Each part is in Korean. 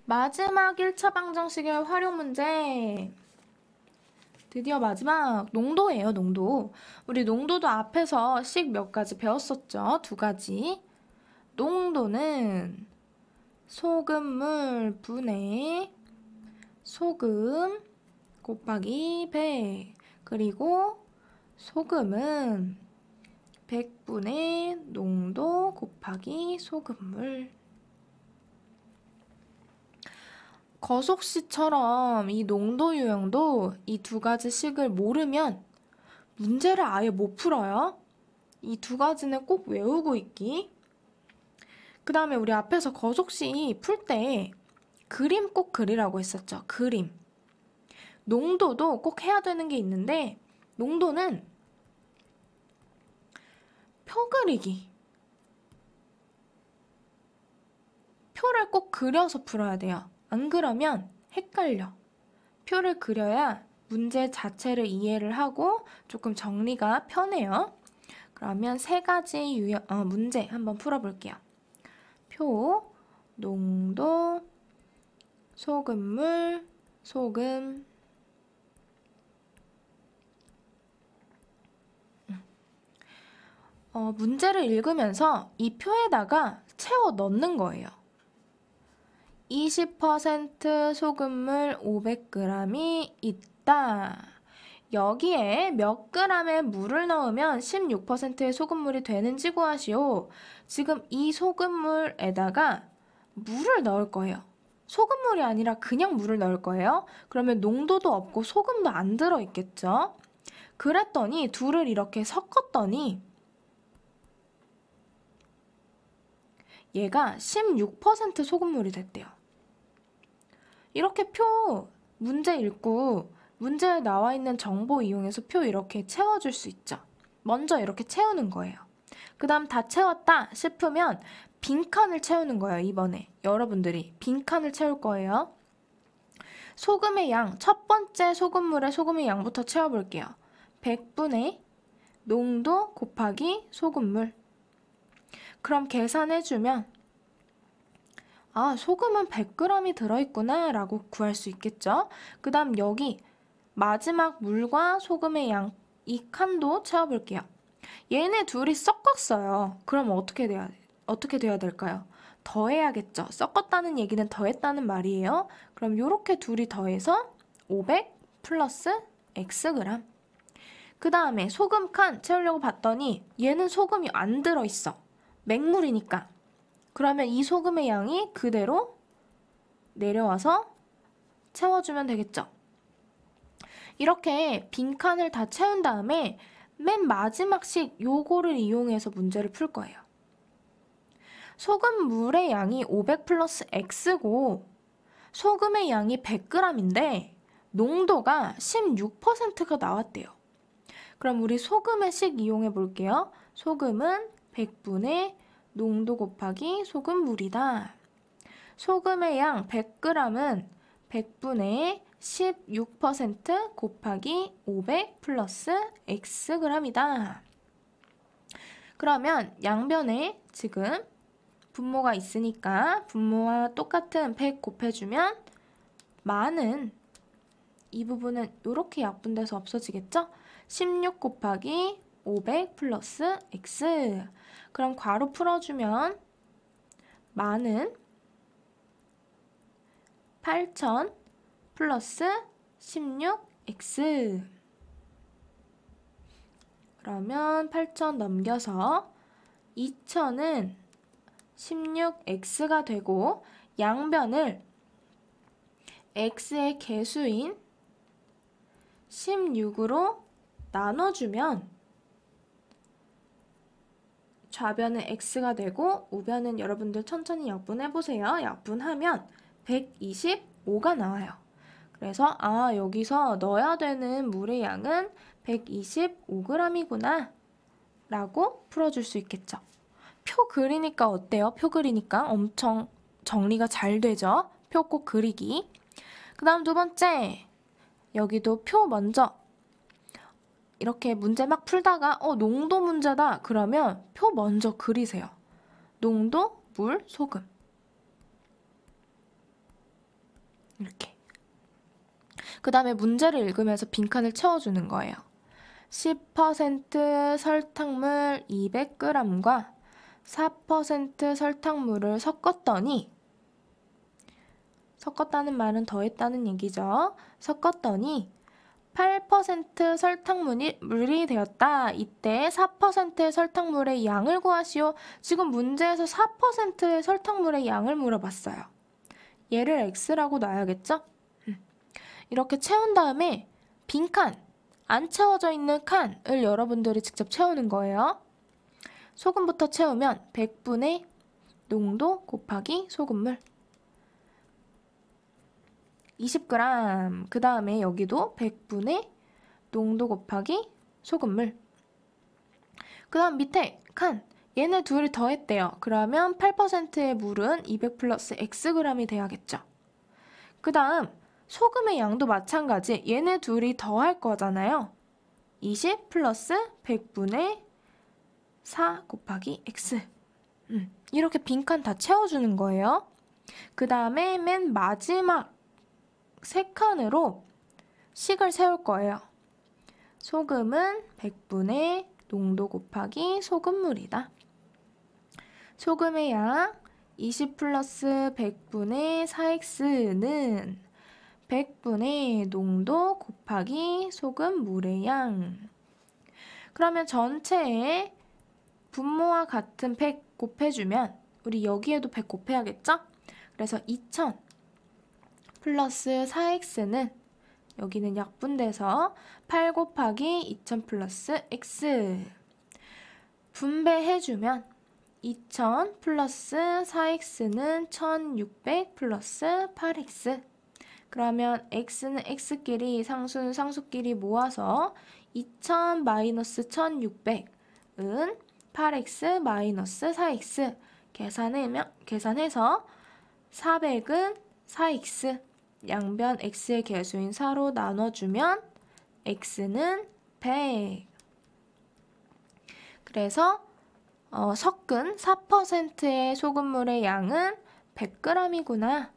마지막 1차 방정식의 활용 문제. 드디어 마지막 농도예요, 농도. 우리 농도도 앞에서 식 몇 가지 배웠었죠? 2가지. 농도는 소금물 분의 소금 곱하기 100. 그리고 소금은 100분의 농도 곱하기 소금물. 거속시처럼 이 농도 유형도 이 2가지 식을 모르면 문제를 아예 못 풀어요. 이 2가지는 꼭 외우고 있기. 그 다음에 우리 앞에서 거속시 풀 때 그림 꼭 그리라고 했었죠. 그림. 농도도 꼭 해야 되는 게 있는데 농도는 표 그리기. 표를 꼭 그려서 풀어야 돼요. 안 그러면 헷갈려. 표를 그려야 문제 자체를 이해를 하고 조금 정리가 편해요. 그러면 3가지 문제 한번 풀어볼게요. 표, 농도, 소금물, 소금. 문제를 읽으면서 이 표에다가 채워 넣는 거예요. 20% 소금물 500g이 있다. 여기에 몇 g의 물을 넣으면 16%의 소금물이 되는지 구하시오. 지금 이 소금물에다가 물을 넣을 거예요. 소금물이 아니라 그냥 물을 넣을 거예요. 그러면 농도도 없고 소금도 안 들어있겠죠? 그랬더니 둘을 이렇게 섞었더니 얘가 16% 소금물이 됐대요. 이렇게 표 문제 읽고 문제에 나와 있는 정보 이용해서 표 이렇게 채워줄 수 있죠. 먼저 이렇게 채우는 거예요. 그 다음 다 채웠다 싶으면 빈칸을 채우는 거예요. 이번에 여러분들이 빈칸을 채울 거예요. 소금의 양, 첫 번째 소금물의 소금의 양부터 채워볼게요. 100분의 농도 곱하기 소금물. 그럼 계산해주면 소금은 100g이 들어있구나 라고 구할 수 있겠죠. 그 다음 여기 마지막 물과 소금의 양, 이 칸도 채워볼게요. 얘네 둘이 섞었어요. 그럼 어떻게 돼야 될까요? 더해야겠죠. 섞었다는 얘기는 더했다는 말이에요. 그럼 이렇게 둘이 더해서 500 플러스 Xg. 그 다음에 소금 칸 채우려고 봤더니 얘는 소금이 안 들어있어. 맹물이니까. 그러면 이 소금의 양이 그대로 내려와서 채워주면 되겠죠. 이렇게 빈칸을 다 채운 다음에 맨 마지막씩 요거를 이용해서 문제를 풀 거예요. 소금물의 양이 500 플러스 X고 소금의 양이 100g인데 농도가 16%가 나왔대요. 그럼 우리 소금의 식 이용해 볼게요. 소금은 100분의 농도 곱하기 소금물이다. 소금의 양 100g은 100분의 16% 곱하기 500 플러스 Xg이다. 그러면 양변에 지금 분모가 있으니까 분모와 똑같은 100 곱해주면 많은 이 부분은 이렇게 약분돼서 없어지겠죠? 16 곱하기 500 플러스 X. 그럼 괄호 풀어주면 많은 8000 플러스 16X. 그러면 8000 넘겨서 2000은 16X가 되고 양변을 X의 개수인 16으로 나눠주면 좌변은 X가 되고 우변은 여러분들 천천히 약분해보세요. 약분하면 125가 나와요. 그래서 여기서 넣어야 되는 물의 양은 125g이구나 라고 풀어줄 수 있겠죠. 표 그리니까 어때요? 표 그리니까 엄청 정리가 잘 되죠? 표 꼭 그리기. 그 다음 2번째, 여기도 표 먼저 이렇게 문제 막 풀다가 농도 문제다 그러면 표 먼저 그리세요. 농도, 물, 소금. 이렇게. 그 다음에 문제를 읽으면서 빈칸을 채워주는 거예요. 10% 설탕물 200g과 4% 설탕물을 섞었다는 말은 더했다는 얘기죠. 섞었더니 8% 설탕물이 되었다. 이때 4%의 설탕물의 양을 구하시오. 지금 문제에서 4%의 설탕물의 양을 물어봤어요. 얘를 x라고 놔야겠죠? 이렇게 채운 다음에 빈칸, 안 채워져 있는 칸을 여러분들이 직접 채우는 거예요. 소금부터 채우면 100분의 농도 곱하기 소금물 20g. 그 다음에 여기도 100분의 농도 곱하기 소금물. 그 다음 밑에 칸. 얘네 둘이 더했대요. 그러면 8%의 물은 200 플러스 xg이 돼야겠죠. 그 다음 소금의 양도 마찬가지. 얘네 둘이 더할 거잖아요. 20 플러스 100분의 4 곱하기 x. 이렇게 빈칸 다 채워주는 거예요. 그 다음에 맨 마지막 세 칸으로 식을 세울 거예요. 소금은 100분의 농도 곱하기 소금물이다. 소금의 양 20 플러스 100분의 4x는 100분의 농도 곱하기 소금물의 양. 그러면 전체에 분모와 같은 100 곱해주면 우리 여기에도 100 곱해야겠죠? 그래서 2000 플러스 4x는 여기는 약분돼서 8 곱하기 2000 플러스 x. 분배해주면 2000 플러스 4x는 1600 플러스 8x. 그러면 x는 x끼리 상수는 상수끼리 모아서 2000 마이너스 1600은 8x 마이너스 4x. 계산해서 400은 4x. 양변 x의 개수인 4로 나눠주면 x는 100. 그래서 섞은 4%의 소금물의 양은 100g이구나.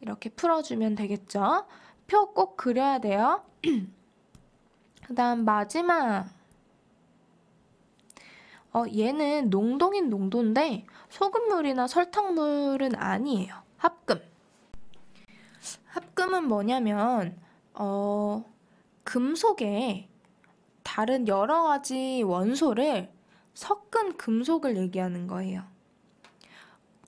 이렇게 풀어주면 되겠죠. 표 꼭 그려야 돼요. 그 다음 마지막. 얘는 농도긴 농도인데 소금물이나 설탕물은 아니에요. 합금. 합금은 뭐냐면 금속에 다른 여러 가지 원소를 섞은 금속을 얘기하는 거예요.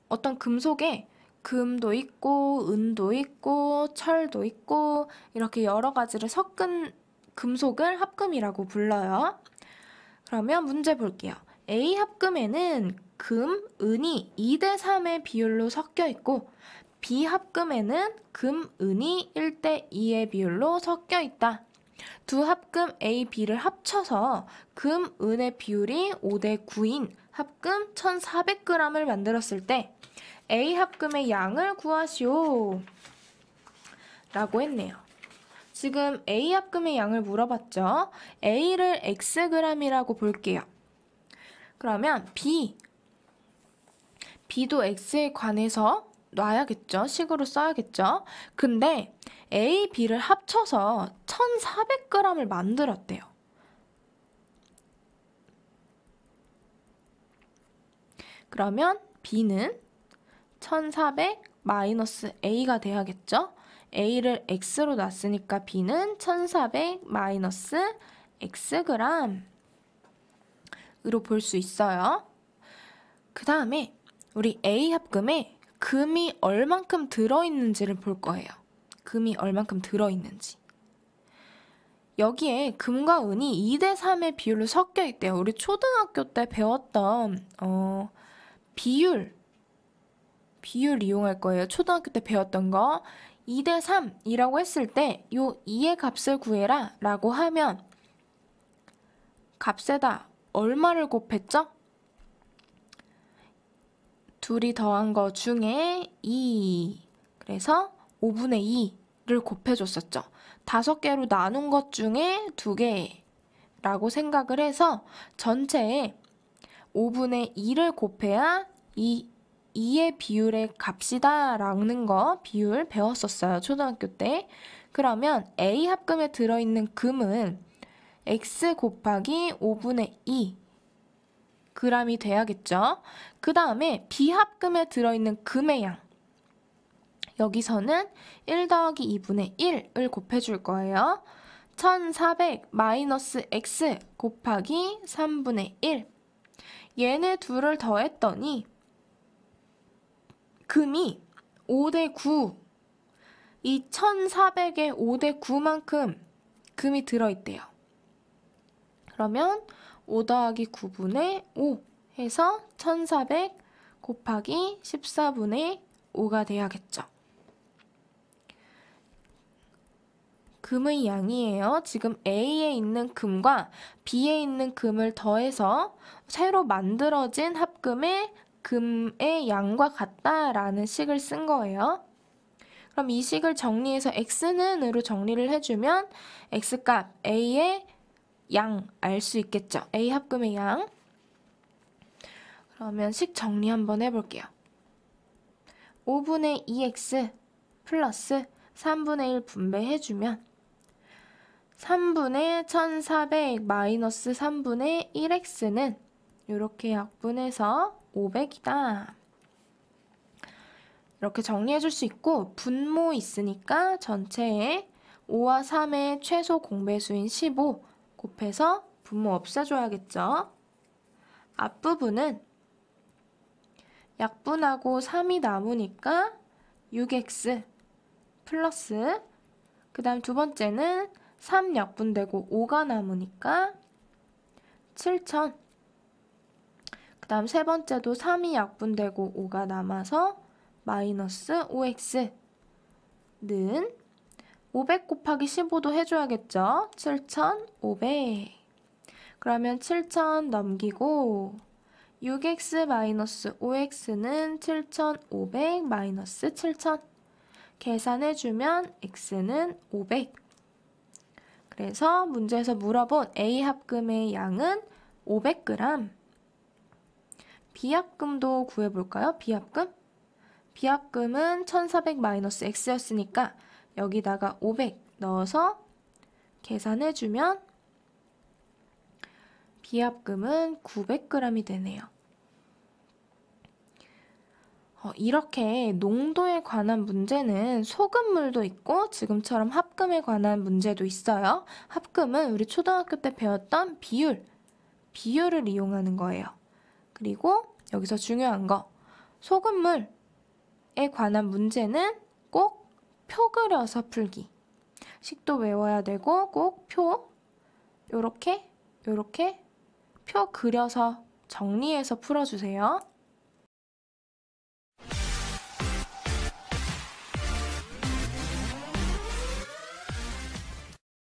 어떤 금속에 금도 있고 은도 있고 철도 있고 이렇게 여러 가지를 섞은 금속을 합금이라고 불러요. 그러면 문제 볼게요. A 합금에는 금, 은이 2대 3의 비율로 섞여 있고 B 합금에는 금, 은이 1대 2의 비율로 섞여 있다. 두 합금 A, B를 합쳐서 금, 은의 비율이 5대 9인 합금 1400g을 만들었을 때 A 합금의 양을 구하시오 라고 했네요. 지금 A 합금의 양을 물어봤죠. A를 xg이라고 볼게요. 그러면 B도 x에 관해서 놔야겠죠. 식으로 써야겠죠. 근데 A, B를 합쳐서 1400g을 만들었대요. 그러면 B는 1400 마이너스 A가 돼야겠죠. A를 x로 놨으니까 B는 1400 마이너스 xg으로 볼 수 있어요. 그 다음에 우리 A 합금에 금이 얼만큼 들어있는지를 볼 거예요. 금이 얼만큼 들어있는지. 여기에 금과 은이 2대 3의 비율로 섞여 있대요. 우리 초등학교 때 배웠던 비율 이용할 거예요. 초등학교 때 배웠던 거 2대 3이라고 했을 때 요 2의 값을 구해라 라고 하면 값에다 얼마를 곱했죠? 둘이 더한 거 중에 2. 그래서 5분의 2를 곱해줬었죠. 5개로 나눈 것 중에 2개라고 생각을 해서 전체에 5분의 2를 곱해야 이 2의 비율의 값이다 라는 거 비율 배웠었어요. 초등학교 때. 그러면 A 합금에 들어있는 금은 x 곱하기 5분의 2 g이 돼야겠죠. 그 다음에 B 합금에 들어있는 금의 양. 여기서는 1 더하기 2분의 1을 곱해줄 거예요. 1400 마이너스 x 곱하기 3분의 1. 얘네 둘을 더했더니 금이 5대 9. 이 1400의 5대 9만큼 금이 들어있대요. 그러면 5 더하기 9분의 5 해서 1400 곱하기 14분의 5가 돼야겠죠. 금의 양이에요. 지금 A에 있는 금과 B에 있는 금을 더해서 새로 만들어진 합금의 금의 양과 같다라는 식을 쓴 거예요. 그럼 이 식을 정리해서 x는 으로 정리를 해주면 x값 A의 양 알 수 있겠죠. A 합금의 양. 그러면 식 정리 한번 해볼게요. 5분의 2x 플러스 3분의 1 분배해주면 3분의 1400 마이너스 3분의 1x는 이렇게 약분해서 500이다. 이렇게 정리해줄 수 있고 분모 있으니까 전체에 5와 3의 최소 공배수인 15 곱해서 분모 없애줘야겠죠. 앞부분은 약분하고 3이 남으니까 6x 플러스 그 다음 두 번째는 3 약분되고 5가 남으니까 7000. 그 다음 세 번째도 3이 약분되고 5가 남아서 마이너스 5x는 500 곱하기 15도 해줘야겠죠. 7500. 그러면 7000 넘기고 6x 마이너스 5x는 7500 마이너스 7000. 계산해주면 x는 500. 그래서 문제에서 물어본 A 합금의 양은 500g. B 합금도 구해볼까요? B 합금? B 합금은 1400 마이너스 x였으니까 여기다가 500 넣어서 계산해주면 B 합금은 900g이 되네요. 이렇게 농도에 관한 문제는 소금물도 있고 지금처럼 합금에 관한 문제도 있어요. 합금은 우리 초등학교 때 배웠던 비율을 이용하는 거예요. 그리고 여기서 중요한 거, 소금물에 관한 문제는 꼭 표 그려서 풀기. 식도 외워야 되고 꼭 요렇게 표 그려서 정리해서 풀어주세요.